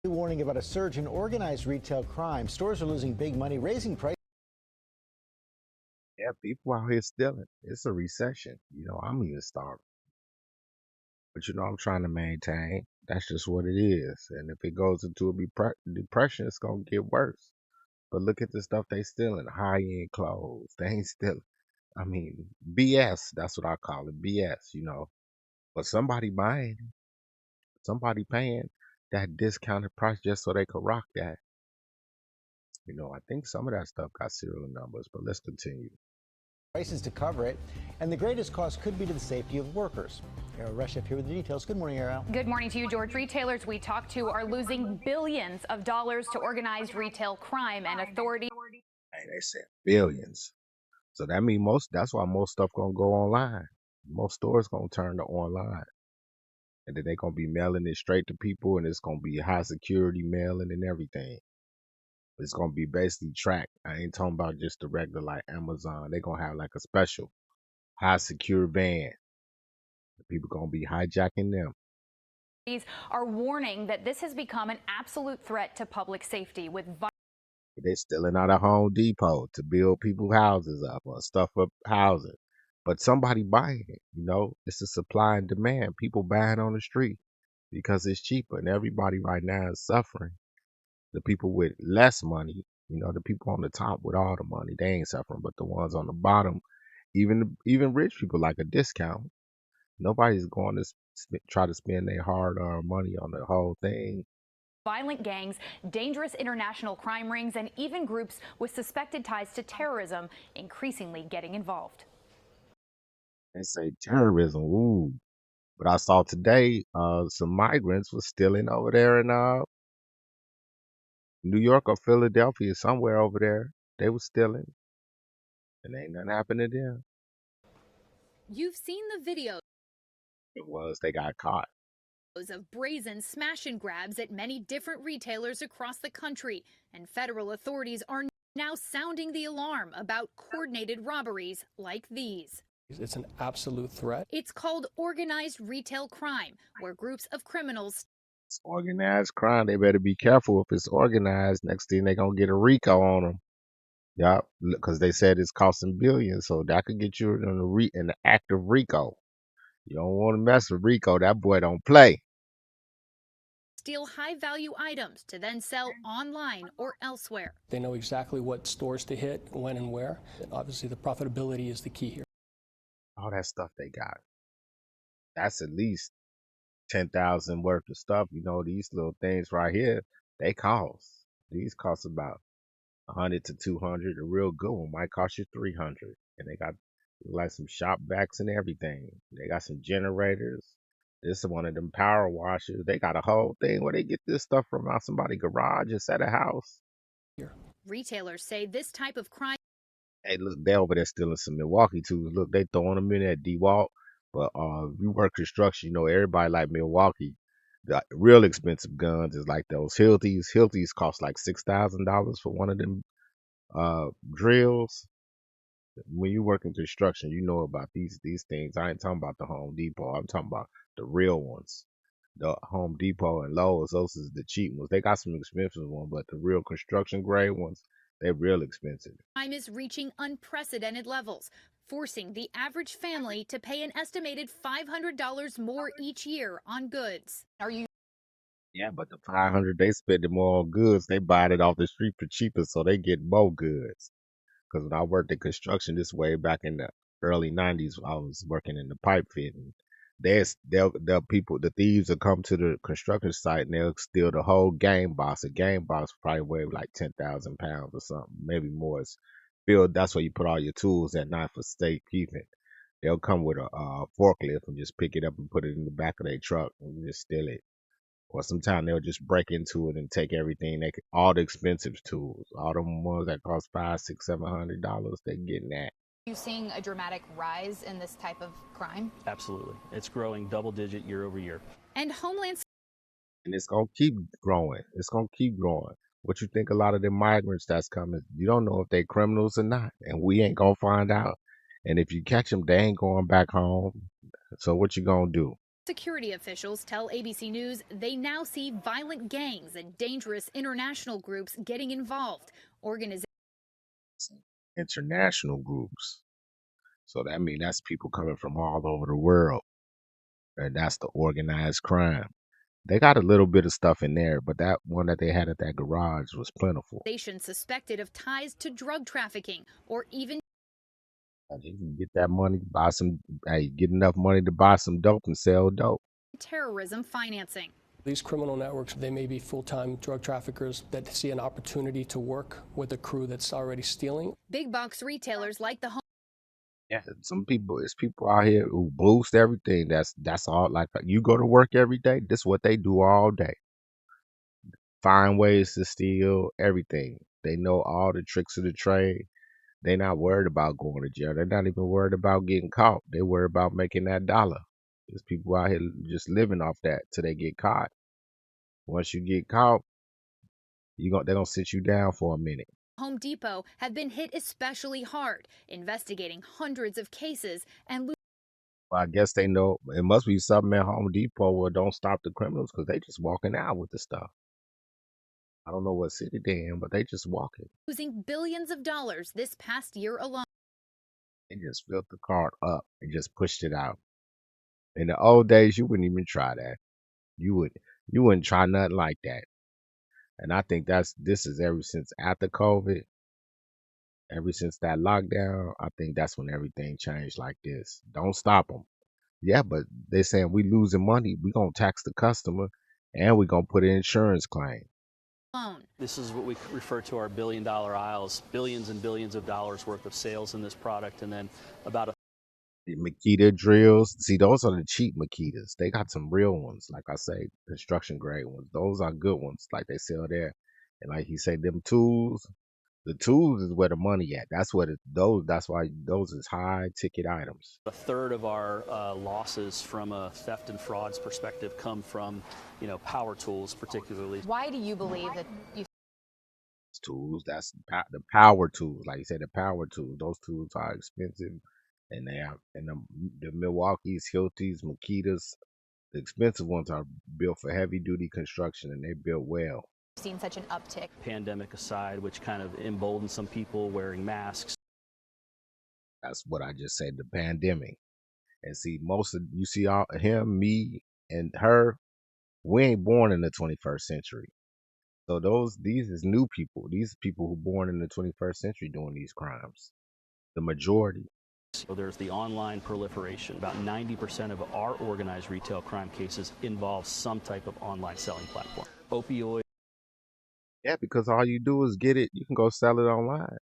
Warning about a surge in organized retail crime. Stores are losing big money, raising prices. Yeah, people out here stealing. It's a recession. I'm even starving. But I'm trying to maintain. That's just what it is. And if it goes into a depression, it's gonna get worse. But look at the stuff they stealing. High end clothes. They ain't stealing. I mean, BS. That's what I call it. BS. But somebody buying, somebody paying that discounted price just so they could rock that. I think some of that stuff got serial numbers, but let's continue. Prices to cover it, and the greatest cost could be to the safety of workers. Ariel Reshef here with the details. Good morning, Ariel. Good morning to you, George. Retailers we talked to are losing billions of dollars to organized retail crime, and authorities. Hey, they said billions. So that mean that's why most stuff gonna go online. Most stores gonna turn to online. And then they gonna be mailing it straight to people, and it's gonna be high security mailing and everything. It's gonna be basically tracked. I ain't talking about just the regular like Amazon. They gonna have like a special high secure van. People gonna be hijacking them. Are warning that this has become an absolute threat to public safety with They stealing out of Home Depot to build people's houses up or stuff up housing. But somebody buying it, it's a supply and demand. People buying on the street because it's cheaper, and everybody right now is suffering. The people with less money, the people on the top with all the money, they ain't suffering, but the ones on the bottom, even rich people like a discount. Nobody's going to try to spend their hard-earned money on the whole thing. violent gangs, dangerous international crime rings, and even groups with suspected ties to terrorism increasingly getting involved. They say terrorism, ooh. But I saw today some migrants was stealing over there in New York or Philadelphia, somewhere over there. They was stealing, and ain't nothing happened to them. You've seen the video It was they got caught. of brazen smash and grabs at many different retailers across the country, and federal authorities are now sounding the alarm about coordinated robberies like these. It's an absolute threat. It's called organized retail crime, where groups of criminals. It's organized crime. They better be careful if it's organized. Next thing they gonna get a RICO on them. Yup, because they said it's costing billions, so that could get you in the act of RICO. You don't want to mess with RICO. That boy don't play. Steal high value items to then sell online or elsewhere. They know exactly what stores to hit, when and where. Obviously, the profitability is the key here. All that stuff they got. That's at least 10,000 worth of stuff. These little things right here, they cost. These cost about 100 to 200. A real good one might cost you 300. And they got like some shop backs and everything. They got some generators. This is one of them power washers. They got a whole thing where they get this stuff from out somebody's garage instead of house. Here. Retailers say this type of crime. Hey, look, they over there stealing some Milwaukee tools. Look, they throwing them in at DeWalt. But if you work construction, everybody like Milwaukee. The real expensive guns is like those Hiltis. Hiltis cost like $6,000 for one of them drills. When you work in construction, you know about these things. I ain't talking about the Home Depot. I'm talking about the real ones. The Home Depot and Lowe's, those is the cheap ones. They got some expensive ones, but the real construction grade ones, they're real expensive. Crime is reaching unprecedented levels, forcing the average family to pay an estimated $500 more each year on goods. Yeah, but the 500 they spend it more on goods. They buy it off the street for cheaper, so they get more goods. Because when I worked in construction this way back in the early 90s, I was working in the pipe fitting. The thieves will come to the construction site and they'll steal the whole game box. A game box probably weigh like 10,000 pounds or something, maybe more. It's filled. That's where you put all your tools at night for safekeeping. They'll come with a forklift and just pick it up and put it in the back of their truck and just steal it. Or sometimes they'll just break into it and take everything. All the expensive tools, all the ones that cost $500, $600, $700, they're getting that. Are you seeing a dramatic rise in this type of crime? Absolutely. It's growing double digit year over year. And Homeland And it's gonna keep growing. It's gonna keep growing. What you think a lot of the migrants that's coming, you don't know if they criminals or not. And we ain't gonna find out. And if you catch them, they ain't going back home. So what you gonna do? Security officials tell ABC News they now see violent gangs and dangerous international groups getting involved. Organizations International groups. So that means that's people coming from all over the world. And that's the organized crime. They got a little bit of stuff in there, but that one that they had at that garage was plentiful. suspected of ties to drug trafficking or even And you can get that money, buy some, hey, get enough money to buy some dope and sell dope. terrorism financing. These criminal networks, they may be full-time drug traffickers that see an opportunity to work with a crew that's already stealing. Big box retailers like the Home Yeah, some people, it's people out here who boost everything. That's all. Like you go to work every day. This is what they do all day. Find ways to steal everything. They know all the tricks of the trade. They're not worried about going to jail. They're not even worried about getting caught. They're worried about making that dollar. There's people out here just living off that till they get caught. Once you get caught, they're gonna sit you down for a minute. Home Depot have been hit especially hard, investigating hundreds of cases and Well, I guess they know it must be something at Home Depot where don't stop the criminals because they just walking out with the stuff. I don't know what city they in, but they just walking. losing billions of dollars this past year alone. They just filled the cart up and just pushed it out. In the old days, you wouldn't even try that. You wouldn't try nothing like that. And I think this is ever since after COVID, ever since that lockdown, I think that's when everything changed like this. Don't stop them. Yeah, but they're saying we losing money. We gonna tax the customer, and we gonna put an insurance claim. This is what we refer to our billion-dollar aisles, billions and billions of dollars worth of sales in this product, and then about a The Makita drills. See, those are the cheap Makitas. They got some real ones, like I say, construction grade ones. Those are good ones, like they sell there. And like he said, them tools. The tools is where the money at. That's what those. That's why those is high ticket items. a third of our losses from a theft and frauds perspective come from, power tools, particularly. Why do you believe that you Tools. That's the power tools. Like you said, the power tools. Those tools are expensive, and they have and the Milwaukee's, Hiltis, Makitas. The expensive ones are built for heavy duty construction, and they built well. seen such an uptick? Pandemic aside, which kind of emboldened some people wearing masks. That's what I just said. The pandemic, and see, most of you see all him, me, and her. We ain't born in the 21st century. So these is new people. These people who born in the 21st century doing these crimes. The majority. So there's the online proliferation. About 90% of our organized retail crime cases involve some type of online selling platform. Opioid. Yeah, because all you do is get it. You can go sell it online.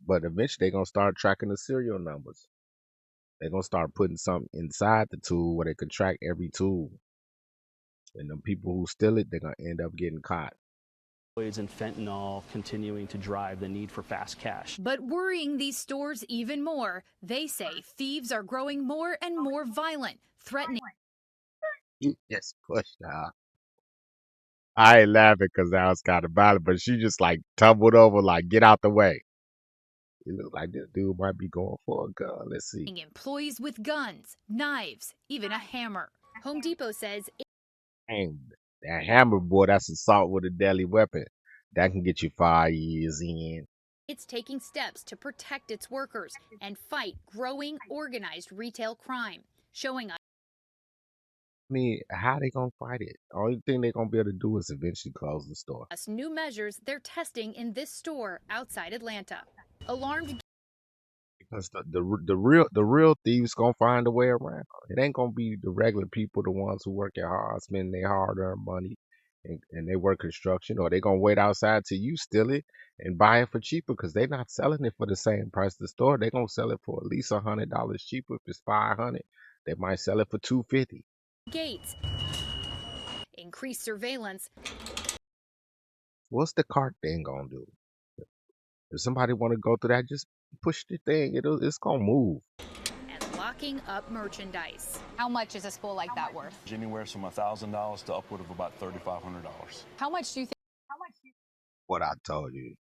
But eventually they're going to start tracking the serial numbers. They're going to start putting something inside the tool where they can track every tool. And the people who steal it, they're going to end up getting caught. And fentanyl continuing to drive the need for fast cash. But worrying these stores even more, they say thieves are growing more and more violent, threatening. You just pushed her. I ain't laughing because I was kind of violent, but she just like tumbled over, like, get out the way. It looked like this dude might be going for a gun. Let's see. Employees with guns, knives, even a hammer. Home Depot says Dang, that hammer, boy, that's assault with a deadly weapon. That can get you 5 years in. it's taking steps to protect its workers and fight growing organized retail crime, showing I mean, how they gonna fight it? Only thing they gonna be able to do is eventually close the store. us new measures they're testing in this store outside Atlanta. Alarmed Because the real thieves gonna find a way around. It ain't gonna be the regular people, the ones who work hard, spend their hard-earned money, and they work construction, or they gonna wait outside till you steal it and buy it for cheaper because they not selling it for the same price the store. They gonna sell it for at least $100 cheaper. If it's $500, they might sell it for $250. gates, increased surveillance, What's the cart thing gonna do? If somebody want to go through that, just push the thing. It's gonna move. and locking up merchandise. How much is a spool like that worth? Anywhere from $1,000 to upward of about $3,500. How much do you think? What I told you.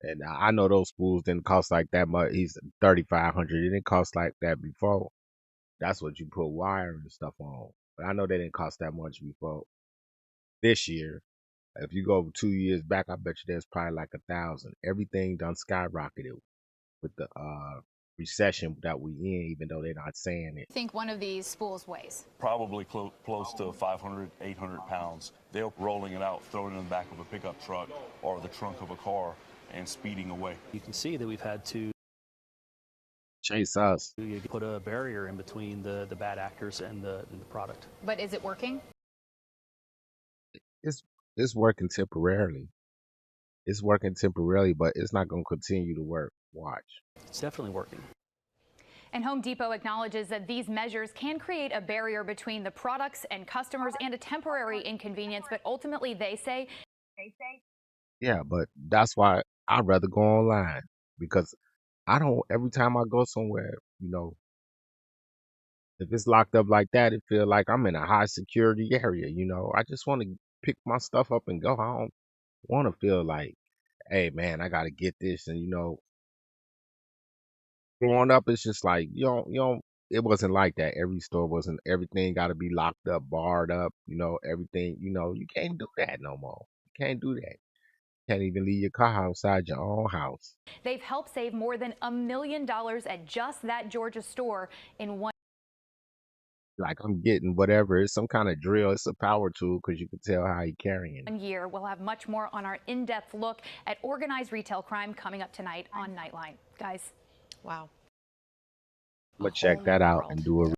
And I know those spools didn't cost like that much. He's 3,500. It didn't cost like that before. That's what you put wire and stuff on. But I know they didn't cost that much before this year. If you go 2 years back, I bet you there's probably like 1,000. Everything done skyrocketed with the recession that we in, even though they're not saying it. I think one of these spools weighs. Probably close to 500, 800 pounds. They're rolling it out, throwing it in the back of a pickup truck or the trunk of a car and speeding away. You can see that we've had to Chase us. put a barrier in between the bad actors and the product. But is it working? It's working temporarily. It's working temporarily, but it's not going to continue to work. Watch. It's definitely working. And Home Depot acknowledges that these measures can create a barrier between the products and customers and a temporary inconvenience, but ultimately they say. Yeah, but that's why I'd rather go online, because I don't, every time I go somewhere, if it's locked up like that, it feel like I'm in a high security area. I just want to pick my stuff up and go home. Want to feel like, hey man, I got to get this. And growing up, it's just like it wasn't like that. Every store wasn't, everything got to be locked up, barred up. Everything. You can't do that no more. You can't do that. Can't even leave your car outside your own house. They've helped save more than $1 million at just that Georgia store in one. Like, I'm getting whatever. It's some kind of drill. It's a power tool, because you can tell how he carrying it. Year. We'll have much more on our in-depth look at organized retail crime coming up tonight on Nightline. Guys. Wow. I'm going to check that out and do a